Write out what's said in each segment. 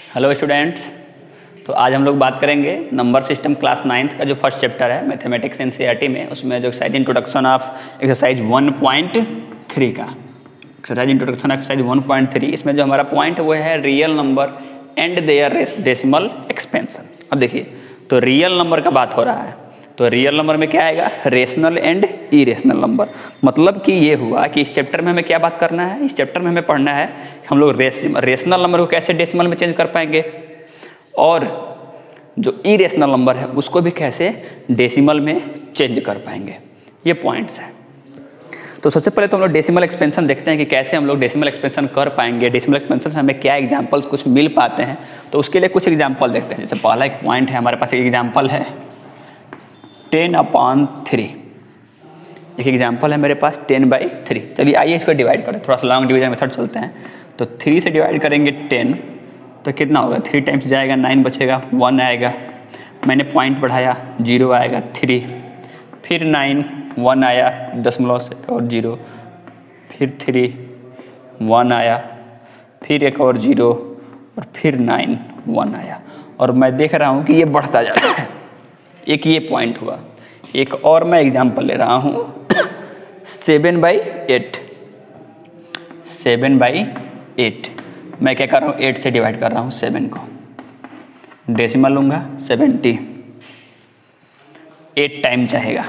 Hello students. तो आज हम लोग बात करेंगे नंबर सिस्टम क्लास 9th का जो फर्स्ट चैप्टर है मैथमेटिक्स एनसीईआरटी में, उसमें जो एक्सरसाइज इंट्रोडक्शन ऑफ एक्सरसाइज 1.3 का एक्सरसाइज इंट्रोडक्शन एक्सरसाइज 1.3, इसमें जो हमारा पॉइंट है वो है real number and their decimal expansion. अब देखिए, तो रियल नंबर का बात हो रहा है, तो रियल नंबर में क्या आएगा? Rational and irrational number. मतलब कि ये हुआ कि इस चैप्टर में हमें क्या बात करना है, इस चैप्टर में हमें पढ़ना है कि हम लोग रेशनल नंबर को कैसे डेसिमल में चेंज कर पाएंगे और जो इरेशनल नंबर है उसको भी कैसे डेसिमल में चेंज कर पाएंगे। ये पॉइंट्स हैं। तो सबसे पहले तो हम लोग डेसिमल एक्सपेंशन देखते हैं कि कैसे हम लोग डेसिमल एक्सपेंशन कर पाएंगे, डेसिमल एक्सपेंशन से हमें क्या एग्जाम्पल्स कुछ मिल पाते हैं। तो उसके लिए कुछ एग्जाम्पल देखते हैं। जैसे पहला एक पॉइंट है, हमारे पास एक एग्जाम्पल है 10/3। एक एग्जाम्पल है मेरे पास 10/3। चलिए आइए इसको डिवाइड करें, थोड़ा सा लॉन्ग डिवीजन मेथड चलते हैं। तो 3 से डिवाइड करेंगे 10 तो कितना होगा? 3 टाइम्स जाएगा 9 बचेगा, 1 आएगा। मैंने पॉइंट बढ़ाया, 0 आएगा, 3, फिर 9, 1 आया दशमलव से और 0, फिर 3, 1 आया, फिर एक और 0 और फिर 9, 1 आया। और मैं देख रहा हूँ कि ये बढ़ता जा रहा है। एक ये पॉइंट हुआ। एक और मैं एग्जांपल ले रहा हूँ 7/8। 7/8 मैं क्या कर रहा हूँ? 8 से डिवाइड कर रहा हूँ 7 को, डेसिमल लूँगा 70। 8 टाइम चाहेगा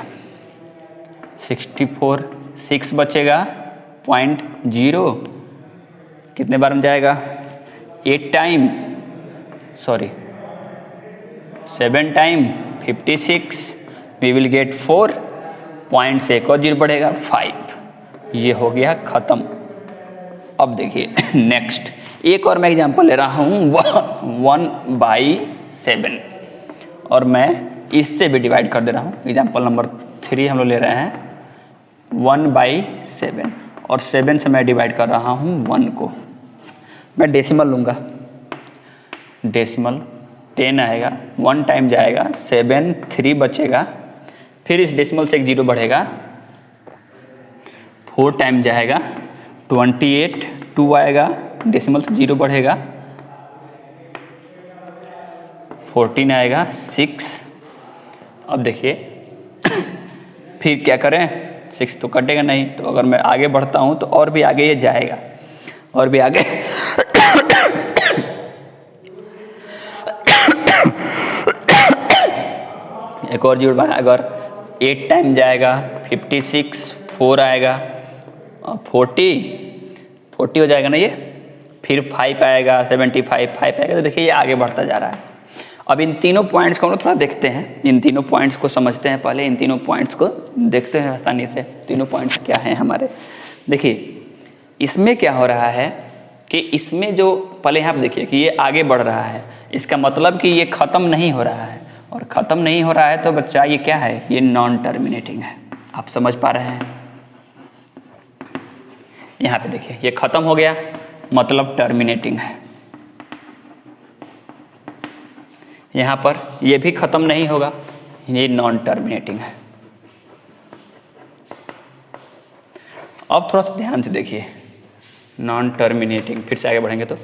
64, 6 बचेगा 0.0। कितने बार में जाएगा? 8 time 7 time 56, we will get 4 point से एक और 0 बढ़ेगा 5। ये हो गया ख़त्म। अब देखिए नेक्स्ट एक और मैं एग्जांपल ले रहा हूँ 1/7 और मैं इससे भी डिवाइड कर दे रहा हूँ। एग्जांपल नंबर 3 हम लोग ले रहे हैं 1/7 और 7 से मैं डिवाइड कर रहा हूँ 1 को। मैं डेसिमल लूँगा, डेसिमल 10 आएगा, 1 टाइम जाएगा 7, 3 बचेगा, फिर इस डेसिमल से एक 0 बढ़ेगा, 4 टाइम जाएगा 28, 2 आएगा, डेसिमल से 0 बढ़ेगा, 14 आएगा, 6। अब देखिए फिर क्या करें? 6 तो कटेगा नहीं, तो अगर मैं आगे बढ़ता हूँ तो और भी आगे ये जाएगा, और भी आगे एक और 0 बढ़ा। अगर 8 टाइम जाएगा 56, 4 आएगा, 40 हो जाएगा ना ये, फिर 5 आएगा 75, 5 आएगा। तो देखिए ये आगे बढ़ता जा रहा है। अब इन तीनों पॉइंट्स को हम लोग थोड़ा देखते हैं, इन तीनों पॉइंट्स को समझते हैं। पहले इन तीनों पॉइंट्स को देखते हैं आसानी से। तीनों पॉइंट्स क्या हैं हमारे? देखिए इसमें क्या हो रहा है कि इसमें जो पहले यहाँ पर देखिए कि ये आगे बढ़ रहा है, इसका मतलब कि ये ख़त्म नहीं हो रहा है, और ख़त्म नहीं हो रहा है तो बच्चा ये क्या है? ये नॉन टर्मिनेटिंग है। आप समझ पा रहे हैं? यहाँ पे देखिए ये ख़त्म हो गया, मतलब टर्मिनेटिंग है। यहाँ पर ये भी ख़त्म नहीं होगा, ये नॉन टर्मिनेटिंग है। अब थोड़ा सा ध्यान से देखिए, नॉन टर्मिनेटिंग, फिर से आगे बढ़ेंगे तो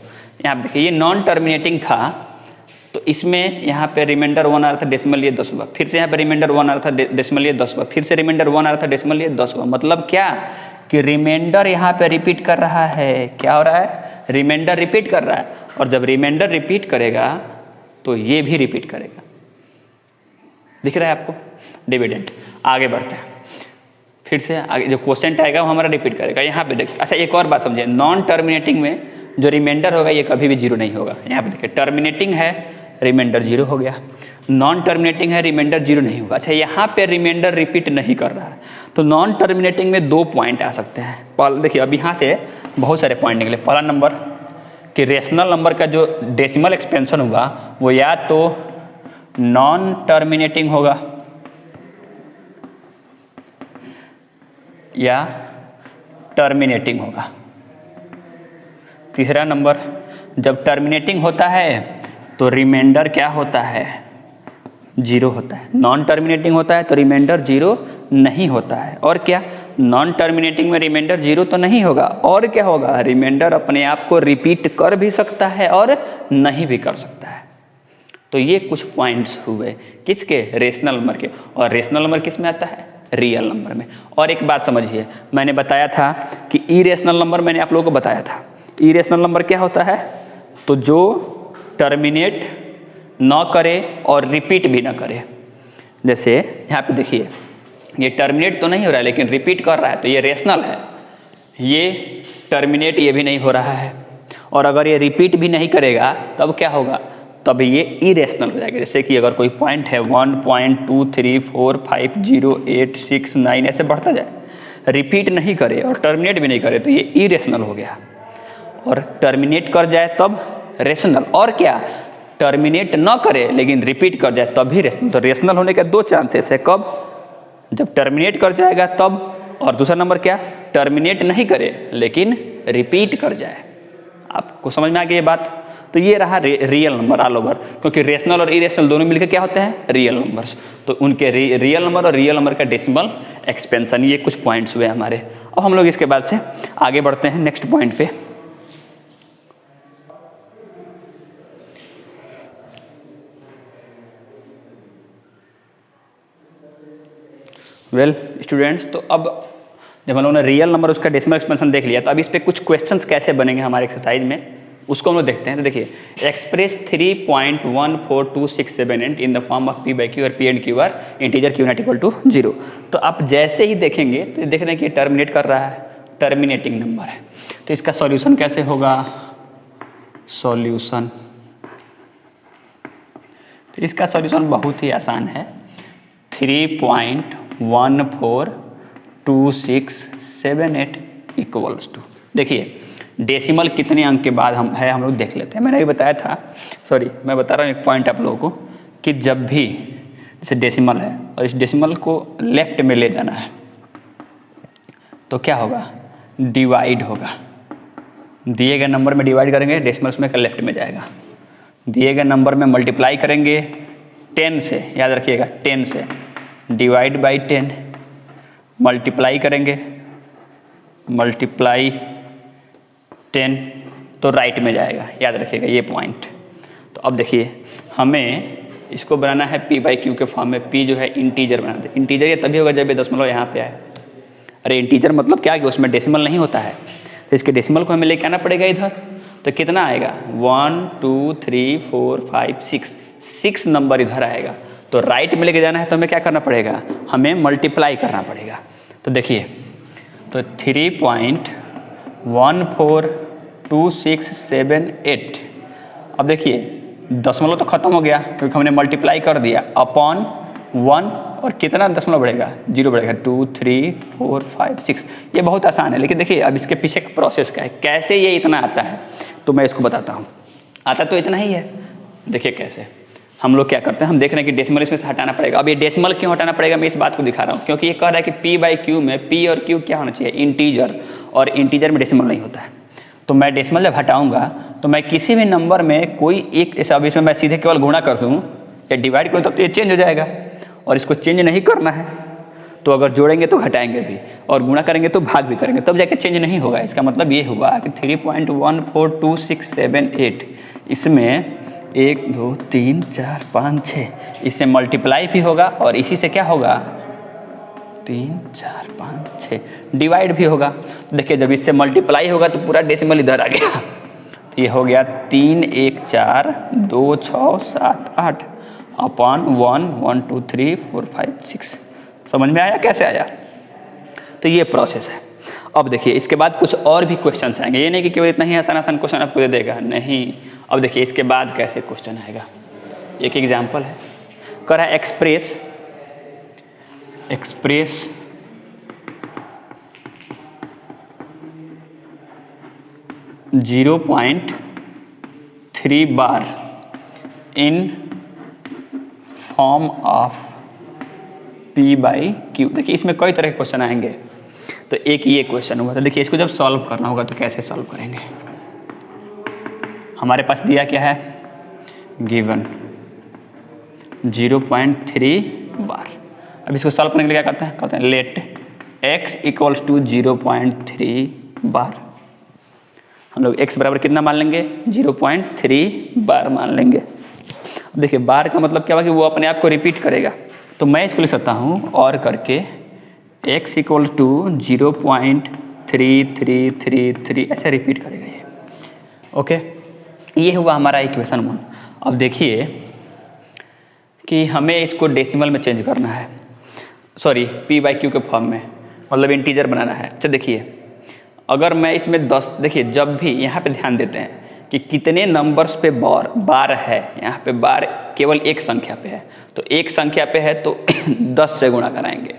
यहाँ पे देखिए ये नॉन टर्मिनेटिंग था, तो इसमें यहाँ पे रिमाइंडर 1 आ रहा था, डेसिमल ये 10 हुआ, फिर से यहाँ पे रिमाइंडर 1 आ रहा था, डेसिमल ये 10 हुआ, फिर से रिमाइंडर 1 आ रहा था, डेसिमल ये 10 हुआ। मतलब क्या कि रिमाइंडर यहाँ पे रिपीट कर रहा है। क्या हो रहा है? रिमाइंडर रिपीट कर रहा है, और जब रिमाइंडर रिपीट करेगा तो ये भी रिपीट करेगा। दिख रहा है आपको? डिविडेंड। आगे बढ़ते हैं, फिर से आगे जो क्वोशिएंट आएगा वो हमारा रिपीट करेगा। यहाँ पे देखिए, अच्छा एक और बात समझिए, नॉन टर्मिनेटिंग में जो रिमाइंडर होगा ये कभी भी 0 नहीं होगा। यहाँ पे देखिए टर्मिनेटिंग है, रिमाइंडर 0 हो गया, नॉन टर्मिनेटिंग है, रिमाइंडर 0 नहीं होगा। अच्छा यहाँ पे रिमाइंडर रिपीट नहीं कर रहा है, तो नॉन टर्मिनेटिंग में 2 पॉइंट आ सकते हैं। पहले देखिए, अब यहाँ से बहुत सारे पॉइंट निकले। पहला नंबर कि रेशनल नंबर का जो डेसिमल एक्सपेंशन होगा वो या तो नॉन टर्मिनेटिंग होगा या टर्मिनेटिंग होगा। तीसरा नंबर, जब टर्मिनेटिंग होता है तो रिमाइंडर क्या होता है? जीरो होता है। नॉन टर्मिनेटिंग होता है तो रिमाइंडर जीरो नहीं होता है। और क्या, नॉन टर्मिनेटिंग में रिमाइंडर जीरो तो नहीं होगा, और क्या होगा, रिमाइंडर अपने आप को रिपीट कर भी सकता है और नहीं भी कर सकता है। तो ये कुछ पॉइंट्स हुए किसके, रेशनल नंबर के। और रेशनल नंबर किस में आता है, रियल नंबर में। और एक बात समझिए, मैंने बताया था कि इरेशनल नंबर, मैंने आप लोगों को बताया था इरेशनल नंबर क्या होता है, तो जो टर्मिनेट ना करे और रिपीट भी ना करे। जैसे यहाँ पे देखिए, ये टर्मिनेट तो नहीं हो रहा है लेकिन रिपीट कर रहा है, तो ये रेशनल है। ये टर्मिनेट ये भी नहीं हो रहा है, और अगर ये रिपीट भी नहीं करेगा तब क्या होगा, तब ये इरेशनल हो जाएगा। जैसे कि अगर कोई पॉइंट है 1.2345086 ऐसे बढ़ता जाए, रिपीट नहीं करे और टर्मिनेट भी नहीं करे तो ये इरेशनल हो गया। और टर्मिनेट कर जाए तब रेशनल, और क्या, टर्मिनेट न करे लेकिन रिपीट कर जाए तब भी रेशनल। तो रेशनल होने के दो चांसेस है, कब, जब टर्मिनेट कर जाएगा तब, और दूसरा नंबर क्या, टर्मिनेट नहीं करे लेकिन रिपीट कर जाए। आपको समझ में आ गई ये बात। तो ये रहा रियल नंबर ऑल ओवर, क्योंकि रेशनल और इरेशनल दोनों मिलकर क्या होते हैं, रियल नंबर्स। तो उनके रियल नंबर और रियल नंबर का डेसिमल एक्सपेंशन, ये कुछ पॉइंट्स हुए हमारे। अब हम लोग इसके बाद से आगे बढ़ते हैं नेक्स्ट पॉइंट पे। वेल स्टूडेंट्स, तो अब जब हम लोगों ने रियल नंबर उसका डेसिमल एक्सपेंशन देख लिया, तो अब इस पे कुछ क्वेश्चंस कैसे बनेंगे हमारे एक्सरसाइज में, उसको हम लोग देखते हैं। तो देखिए, express 3.14268 in the form of p by q और p and q are integer q not equal to 0। तो आप जैसे ही देखेंगे तो देख रहे हैं कि टर्मिनेट कर रहा है, टर्मिनेटिंग नंबर है। तो इसका सॉल्यूशन कैसे होगा, सॉल्यूशन, तो इसका सॉल्यूशन बहुत ही आसान है, 3.142678 इक्वल्स टू, देखिए डेसिमल कितने अंक के बाद हम लोग देख लेते हैं। मैंने भी बताया था, सॉरी मैं बता रहा हूँ एक पॉइंट आप लोगों को, कि जब भी जैसे डेसिमल है और इस डेसिमल को लेफ्ट में ले जाना है तो क्या होगा, डिवाइड होगा। दिए गए नंबर में डिवाइड करेंगे, डेसिमल उसमें का लेफ्ट में जाएगा। दिए गए नंबर में मल्टीप्लाई करेंगे 10 से, याद रखिएगा 10 से, डिवाइड बाई 10, मल्टीप्लाई करेंगे, मल्टीप्लाई 10 तो राइट में जाएगा, याद रखिएगा ये पॉइंट। तो अब देखिए, हमें इसको बनाना है p बाई क्यू के फॉर्म में। p जो है इंटीजर बना दे, इंटीजर ये तभी होगा जब ये दशमलव यहाँ पे आए। अरे इंटीजर मतलब क्या, कि उसमें डेसिमल नहीं होता है, तो इसके डेसिमल को हमें लेके आना पड़ेगा इधर। तो कितना आएगा, 1 2 3 4 5 6 नंबर इधर आएगा। तो राइट में लेके जाना है तो हमें क्या करना पड़ेगा, हमें मल्टीप्लाई करना पड़ेगा। तो देखिए, तो 3.142678, अब देखिए दशमलव तो खत्म हो गया क्योंकि हमने मल्टीप्लाई कर दिया, अपॉन 1, और कितना दशमलव बढ़ेगा, 0 बढ़ेगा, 2 3 4 5 6। ये बहुत आसान है, लेकिन देखिए अब इसके पीछे का प्रोसेस क्या है, कैसे ये इतना आता है, तो मैं इसको बताता हूँ। आता तो इतना ही है, देखिए कैसे हम लोग क्या करते हैं, हम देख रहे हैं कि डेसिमल इसमें से हटाना पड़ेगा। अब ये डेसिमल क्यों हटाना पड़ेगा, मैं इस बात को दिखा रहा हूँ, क्योंकि ये कह रहा है कि p बाई क्यू में p और q क्या होना चाहिए, इंटीजर, और इंटीजर में डेसिमल नहीं होता है। तो मैं डेसिमल जब हटाऊंगा तो मैं किसी भी नंबर में कोई एक, ऐसा अब इसमें मैं सीधे केवल गुणा कर दूँ या डिवाइड करूँ तब तो ये चेंज हो जाएगा, और इसको चेंज नहीं करना है। तो अगर जोड़ेंगे तो घटाएंगे भी, और गुणा करेंगे तो भाग भी करेंगे, तब जाके चेंज नहीं होगा। इसका मतलब ये हुआ कि 3.14268, इसमें 1 2 3 4 5 6, इससे मल्टीप्लाई भी होगा और इसी से क्या होगा, 3 4 5 6 डिवाइड भी होगा। तो देखिए जब इससे मल्टीप्लाई होगा तो पूरा डेसिमल इधर आ गया, तो ये हो गया 3 1 4 2 6 7 8 अपॉन 1 1 2 3 4 5 6। समझ में आया कैसे आया, तो ये प्रोसेस है। अब देखिए इसके बाद कुछ और भी क्वेश्चन आएंगे, ये नहीं कि केवल इतना ही आसान क्वेश्चन आपको दे देगा, नहीं। अब देखिए इसके बाद कैसे क्वेश्चन आएगा, एक एग्जाम्पल है, कह रहा है express 0.3 bar in form of p by Q. देखिए इसमें कई तरह के क्वेश्चन आएंगे, तो एक ये क्वेश्चन हुआ, तो देखिए इसको जब सॉल्व करना होगा तो कैसे सॉल्व करेंगे। हमारे पास दिया क्या है, गिवन 0.3 बार। अब इसको सॉल्व करने के लिए क्या करते हैं लेट x इक्वल्स टू 0.3 बार। हम लोग x बराबर कितना मान लेंगे 0.3 बार मान लेंगे। अब देखिए बार का मतलब क्या हुआ कि वो अपने आप को रिपीट करेगा, तो मैं इसको लिख सकता हूँ और करके x इक्वल टू 0.3333 ऐसे रिपीट करेगा ये। ओके, ये हुआ हमारा इक्वेशन 1। अब देखिए कि हमें इसको डेसिमल में चेंज करना है, सॉरी p/q के फॉर्म में, मतलब इंटीजर बनाना है। अच्छा देखिए अगर मैं इसमें 10, देखिए जब भी यहाँ पे ध्यान देते हैं कि कितने नंबर्स पे बार है, यहाँ पे बार केवल एक संख्या पे है, तो एक संख्या पे है तो 10 से गुणा कराएंगे,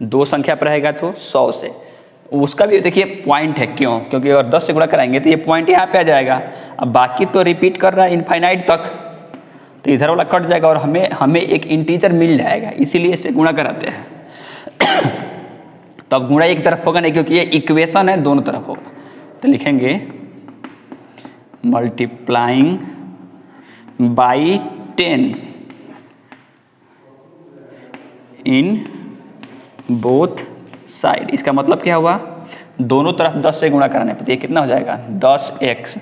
2 संख्या पर रहेगा तो 100 से। उसका भी देखिए पॉइंट है, क्यों? क्योंकि अगर 10 से गुणा कराएंगे तो ये पॉइंट यहाँ पे आ जाएगा। अब बाकी तो रिपीट कर रहा है इनफाइनाइट तक, तो इधर वाला कट जाएगा और हमें एक इंटीजर मिल जाएगा, इसीलिए इसे गुणा कराते हैं। तो अब गुणा एक तरफ होगा नहीं, क्योंकि ये इक्वेशन है, दोनों तरफ होगा। तो लिखेंगे multiplying by 10 in both side. इसका मतलब क्या हुआ, दोनों तरफ 10 से गुणा कराने पर ये कितना हो जाएगा 10x,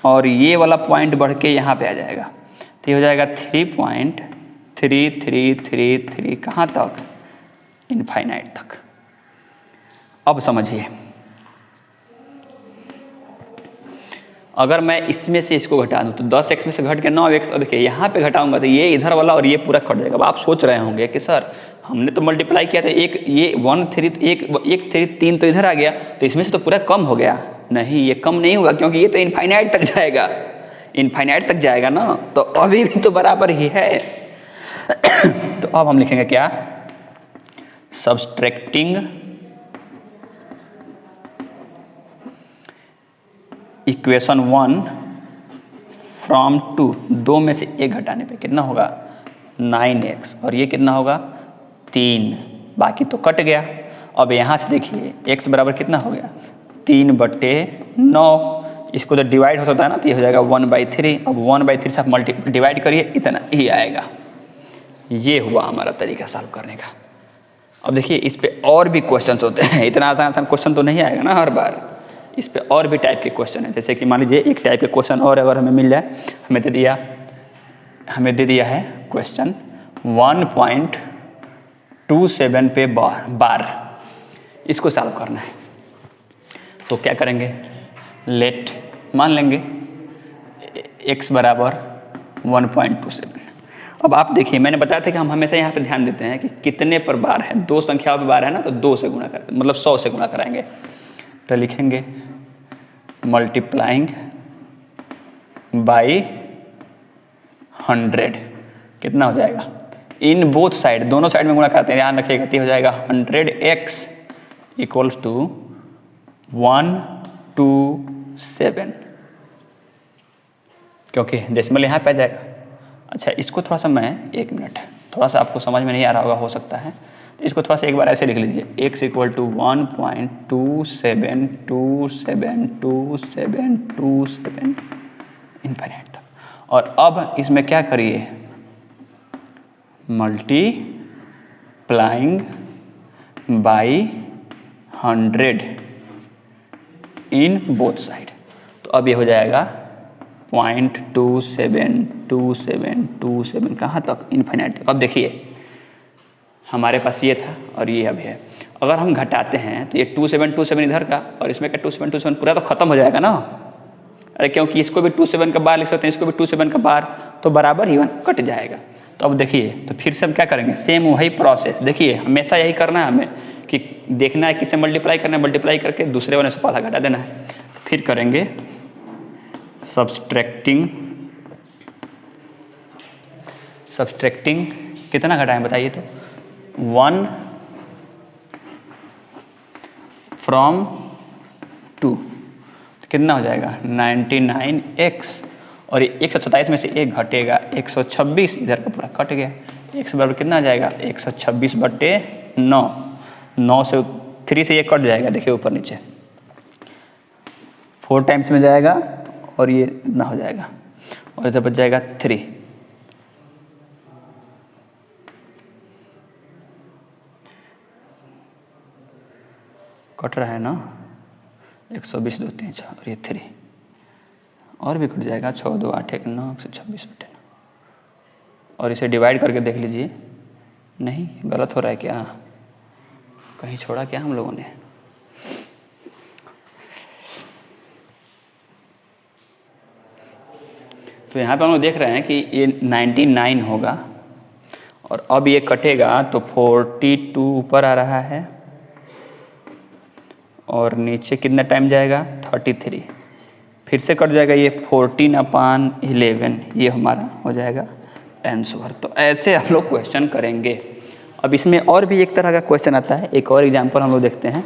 और ये वाला पॉइंट बढ़ के यहाँ पे आ जाएगा, तो ये हो जाएगा 3.3333 कहाँ तक, इनफाइनाइट तक। अब समझिए अगर मैं इसमें से इसको घटा दूँ तो 10x में से घट के 9x, और देखिए यहाँ पे घटाऊंगा तो ये इधर वाला और ये पूरा कट जाएगा। अब आप सोच रहे होंगे कि सर हमने तो मल्टीप्लाई किया था, ये 1 3 एक 3 तो इधर आ गया, तो इसमें से तो पूरा कम हो गया। नहीं, ये कम नहीं हुआ, क्योंकि ये तो इनफाइनाइट तक जाएगा, इनफाइनाइट तक जाएगा ना, तो अभी भी तो बराबर ही है। तो अब हम लिखेंगे क्या, सब्सट्रैक्टिंग इक्वेशन 1 फ्रॉम 2, 2 में से 1 घटाने पे कितना होगा 9x, और ये कितना होगा 3, बाकी तो कट गया। अब यहाँ से देखिए x बराबर कितना हो गया 3/9, इसको तो डिवाइड हो सकता है ना, तो ये हो जाएगा 1/3। अब 1/3 से आप डिवाइड करिए, इतना ही आएगा। ये हुआ हमारा तरीका सॉल्व करने का। अब देखिए इस पे और भी क्वेश्चंस होते हैं, इतना आसान क्वेश्चन तो नहीं आएगा ना हर बार, इस पे और भी टाइप के क्वेश्चन है। जैसे कि मान लीजिए एक टाइप के क्वेश्चन और अगर हमें मिल जाए, हमें दे दिया है क्वेश्चन 1.27 पे बार, इसको सॉल्व करना है। तो क्या करेंगे, लेट मान लेंगे x बराबर 1.27। अब आप देखिए मैंने बताया था कि हम हमेशा यहाँ पे ध्यान देते हैं कि कितने पर बार है, 2 संख्याओं पर बार है ना, तो 2 से गुणा करते, मतलब 100 से गुणा कराएंगे। तो लिखेंगे मल्टीप्लाइंग बाई 100, कितना हो जाएगा, इन बोथ साइड, दोनों साइड में गुणा करते हैं, ध्यान रखिएगा। तो हो जाएगा 100x इक्वल्स टू 127, क्योंकि डेसिमल यहाँ पे आ जाएगा। अच्छा इसको थोड़ा सा मैं, 1 मिनट, थोड़ा सा आपको समझ में नहीं आ रहा होगा, हो सकता है, तो इसको थोड़ा सा एक बार ऐसे लिख लीजिए, x इक्वल टू 1.272727 इनफाइनाइट तक। और अब इसमें क्या करिए, multiplying by 100 in both side. तो अब ये हो जाएगा 0.2727 कहाँ तक, इनफाइनाइट तक। अब देखिए हमारे पास ये था और ये अभी है, अगर हम घटाते हैं तो ये 2727 इधर का और इसमें का 2727 पूरा तो खत्म हो जाएगा ना। अरे क्योंकि इसको भी 27 का बार लिख सकते हैं, इसको भी 27 का बार, तो बराबर ही कट जाएगा। तो अब देखिए, तो फिर से हम क्या करेंगे, सेम वही प्रोसेस। देखिए हमेशा यही करना है हमें, कि देखना है किससे मल्टीप्लाई करना है, मल्टीप्लाई करके दूसरे वाले से पहला घटा देना है। फिर करेंगे सब्सट्रैक्टिंग कितना घटाएं बताइए, तो 1 फ्रॉम 2, तो कितना हो जाएगा 99x, और ये 127 में से 1 घटेगा 126, इधर का पूरा कट गया। x बराबर कितना आ जाएगा 126/9, 9 से 3 से ये कट जाएगा, देखिए ऊपर नीचे 4 टाइम्स में जाएगा और ये इतना हो जाएगा, और इधर बच जाएगा 3। कट रहा है ना, 120 2 3 6 और ये 3 और भी कट जाएगा, 6 2 8 1 9 126/9 और इसे डिवाइड करके देख लीजिए। नहीं, गलत हो रहा है क्या, कहीं छोड़ा क्या हम लोगों ने? तो यहाँ पे हम लोग देख रहे हैं कि ये 99 होगा और अब ये कटेगा तो 42 ऊपर आ रहा है और नीचे कितना टाइम जाएगा, 33, फिर से कट जाएगा ये 14/11, ये हमारा हो जाएगा आंसर। तो ऐसे हम लोग क्वेश्चन करेंगे। अब इसमें और भी एक तरह का क्वेश्चन आता है, एक और एग्जांपल हम लोग देखते हैं।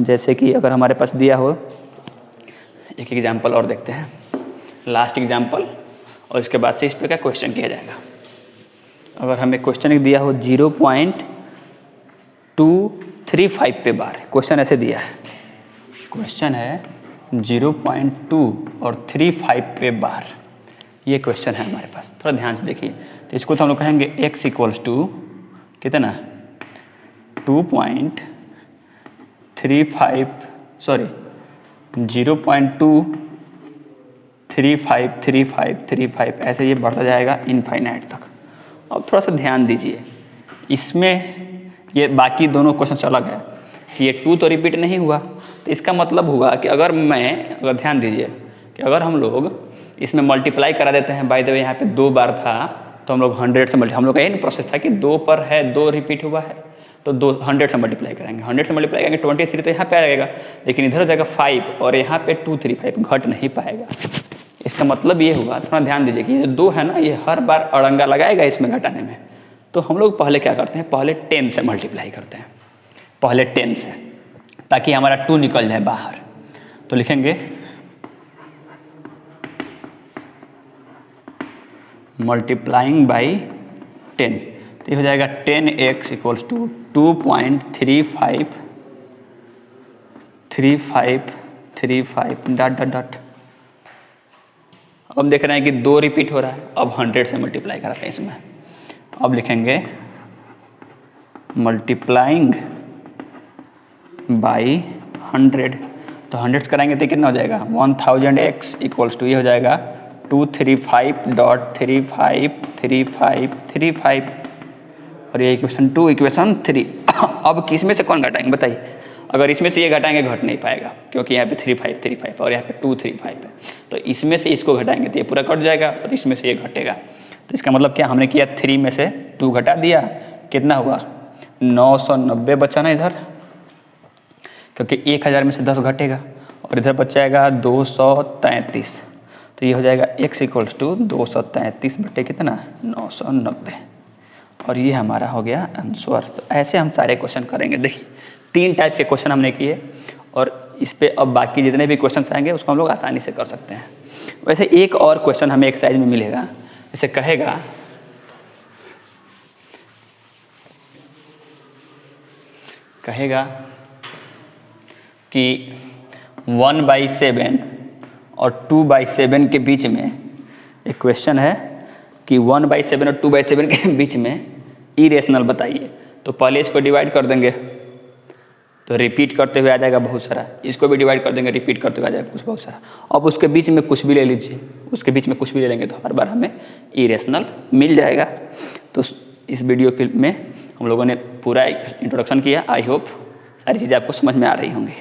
जैसे कि अगर हमारे पास दिया हो, एक एग्जांपल और देखते हैं, लास्ट एग्जांपल, और इसके बाद से इस पर क्या क्वेश्चन किया जाएगा। अगर हमें क्वेश्चन दिया हो 0.235 पे बार, क्वेश्चन ऐसे दिया है, क्वेश्चन है 0.2 और 35 पे बार, ये क्वेश्चन है हमारे पास। थोड़ा ध्यान से देखिए। तो इसको तो हम लोग कहेंगे x इक्वल्स टू कितना, 2.35 सॉरी 0.235 ऐसे ये बढ़ता जाएगा इनफाइनाइट तक। अब थोड़ा सा ध्यान दीजिए, इसमें ये बाकी दोनों क्वेश्चन अलग है, ये 2 तो रिपीट नहीं हुआ, तो इसका मतलब हुआ कि अगर ध्यान दीजिए कि अगर हम लोग इसमें मल्टीप्लाई करा देते हैं, बाय द वे यहाँ पे 2 बार था तो हम लोग 100 से हम लोग का यही प्रोसेस था कि 2 पर है, 2 रिपीट हुआ है तो 100 से मल्टीप्लाई करेंगे, 100 से मल्टीप्लाई करेंगे 23 तो यहाँ पे आ जाएगा, लेकिन इधर हो जाएगा 5 और यहाँ पे 235 घट नहीं पाएगा। इसका मतलब ये हुआ, थोड़ा ध्यान दीजिए कि ये 2 है ना, ये हर बार अड़ंगा लगाएगा इसमें घटाने में। तो हम लोग पहले क्या करते हैं, पहले 10 से मल्टीप्लाई करते हैं, पहले 10 से, ताकि हमारा 2 निकल जाए बाहर। तो लिखेंगे मल्टीप्लाइंग बाई 10, तो ये हो जाएगा 10x equals to 2.35 dot dot dot. अब हम देख रहे हैं कि 2 रिपीट हो रहा है, अब 100 से मल्टीप्लाई कराते हैं इसमें। अब लिखेंगे मल्टीप्लाइंग बाई 100, तो 100 कराएंगे तो कितना हो जाएगा, 1000x इक्वल्स टू ये हो जाएगा 235.353535 और ये इक्वेशन 2 इक्वेशन 3। अब किस में से कौन घटाएंगे बताइए, अगर इसमें से ये घटाएंगे घट नहीं पाएगा क्योंकि यहाँ पे 3535 और यहाँ पे 235 है, तो इसमें से इसको घटाएंगे तो ये पूरा कट जाएगा और इसमें से ये घटेगा। तो इसका मतलब क्या, हमने किया 3 में से 2 घटा दिया, कितना हुआ 990 बचा ना इधर, क्योंकि 1000 में से 10 घटेगा और इधर बच जाएगा 233, तो ये हो जाएगा x इक्वल्स टू 233 बटे कितना 990 और ये हमारा हो गया आंसर। तो ऐसे हम सारे क्वेश्चन करेंगे। देखिए 3 टाइप के क्वेश्चन हमने किए और इस पे अब बाकी जितने भी क्वेश्चन आएंगे उसको हम लोग आसानी से कर सकते हैं। वैसे एक और क्वेश्चन हमें एक्सरसाइज में मिलेगा, जैसे कहेगा कि 1/7 और 2/7 के बीच में एक क्वेश्चन है कि 1/7 और 2/7 के बीच में इरेशनल बताइए। तो पहले इसको डिवाइड कर देंगे तो रिपीट करते हुए आ जाएगा बहुत सारा, इसको भी डिवाइड कर देंगे रिपीट करते हुए आ जाएगा कुछ बहुत सारा। अब उसके बीच में कुछ भी ले लीजिए, उसके बीच में कुछ भी ले लेंगे तो हर बार हमें इरेशनल मिल जाएगा। तो इस वीडियो में हम लोगों ने पूरा इंट्रोडक्शन किया। आई होप सारी चीज़ें आपको समझ में आ रही होंगी।